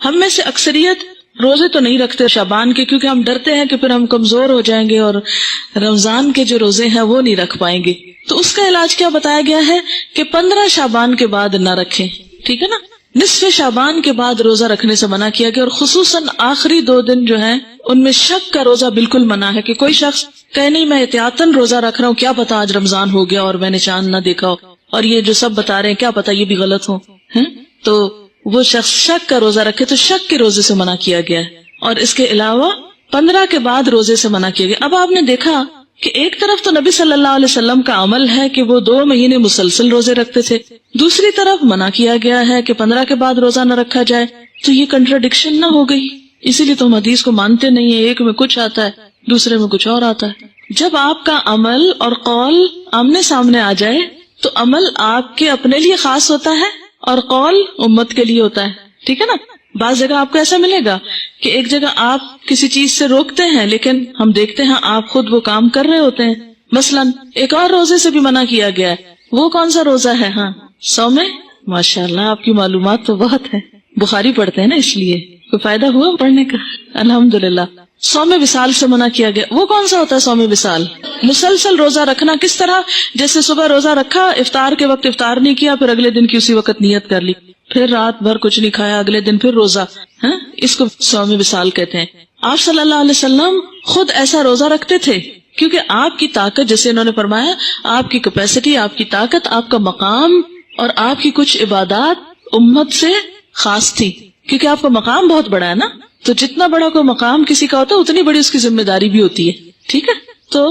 ہم میں سے اکثریت روزے تو نہیں رکھتے شعبان کے، کیونکہ ہم ڈرتے ہیں کہ پھر ہم کمزور ہو جائیں گے اور رمضان کے جو روزے ہیں وہ نہیں رکھ پائیں گے. تو اس کا علاج کیا بتایا گیا ہے کہ 15 شعبان کے بعد نہ رکھیں. ٹھیک ہے نا، نصف شعبان کے بعد روزہ رکھنے سے منع کیا گیا، اور خصوصاً آخری 2 دن جو ہیں ان میں شک کا روزہ بالکل منع ہے، کہ کوئی شخص کہے نہیں میں احتیاطاً روزہ رکھ رہا ہوں، کیا پتا آج رمضان ہو گیا اور میں نے چاند نہ دیکھا ہو، اور یہ جو سب بتا رہے ہیں کیا پتا یہ بھی غلط ہو. تو وہ شخص شک کا روزہ رکھے تو شک کے روزے سے منع کیا گیا ہے، اور اس کے علاوہ 15 کے بعد روزے سے منع کیا گیا. اب آپ نے دیکھا کہ ایک طرف تو نبی صلی اللہ علیہ وسلم کا عمل ہے کہ وہ 2 مہینے مسلسل روزے رکھتے تھے، دوسری طرف منع کیا گیا ہے کہ 15 کے بعد روزہ نہ رکھا جائے. تو یہ کنٹراڈکشن نہ ہو گئی؟ اسی لیے تو ہم حدیث کو مانتے نہیں ہیں، ایک میں کچھ آتا ہے دوسرے میں کچھ اور آتا ہے. جب آپ کا عمل اور قول آمنے سامنے آ جائے تو عمل آپ کے اپنے لیے خاص ہوتا ہے اور قول امت کے لیے ہوتا ہے. ٹھیک ہے نا، بعض جگہ آپ کو ایسا ملے گا کہ ایک جگہ آپ کسی چیز سے روکتے ہیں لیکن ہم دیکھتے ہیں آپ خود وہ کام کر رہے ہوتے ہیں. مثلاً ایک اور روزے سے بھی منع کیا گیا ہے، وہ کون سا روزہ ہے؟ سو میں ماشاءاللہ آپ کی معلومات تو بہت ہے، بخاری پڑھتے ہیں نا، اس لیے کوئی فائدہ ہوا پڑھنے کا؟ الحمدللہ. صوم وصال سے منع کیا گیا، وہ کون سا ہوتا ہے صوم وصال؟ مسلسل روزہ رکھنا. کس طرح؟ جیسے صبح روزہ رکھا، افطار کے وقت افطار نہیں کیا، پھر اگلے دن کی اسی وقت نیت کر لی، پھر رات بھر کچھ نہیں کھایا، اگلے دن پھر روزہ. اس کو صوم وصال کہتے ہیں. آپ صلی اللہ علیہ وسلم خود ایسا روزہ رکھتے تھے، کیونکہ آپ کی طاقت، جیسے انہوں نے فرمایا، آپ کی کیپیسٹی، آپ کی طاقت، آپ کا مقام اور آپ کی کچھ عبادات امت سے خاص تھی، کیونکہ آپ کا مقام بہت بڑا ہے نا. تو جتنا بڑا کوئی مقام کسی کا ہوتا ہے اتنی بڑی اس کی ذمہ داری بھی ہوتی ہے. ٹھیک ہے، تو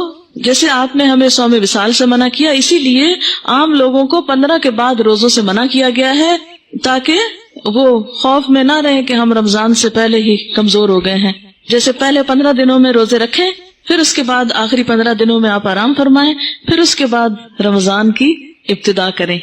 جیسے آپ نے ہمیں صوم وصال سے منع کیا، اسی لیے عام لوگوں کو 15 کے بعد روزوں سے منع کیا گیا ہے، تاکہ وہ خوف میں نہ رہیں کہ ہم رمضان سے پہلے ہی کمزور ہو گئے ہیں. جیسے پہلے 15 دنوں میں روزے رکھیں، پھر اس کے بعد آخری 15 دنوں میں آپ آرام فرمائیں، پھر اس کے بعد رمضان کی ابتدا کریں.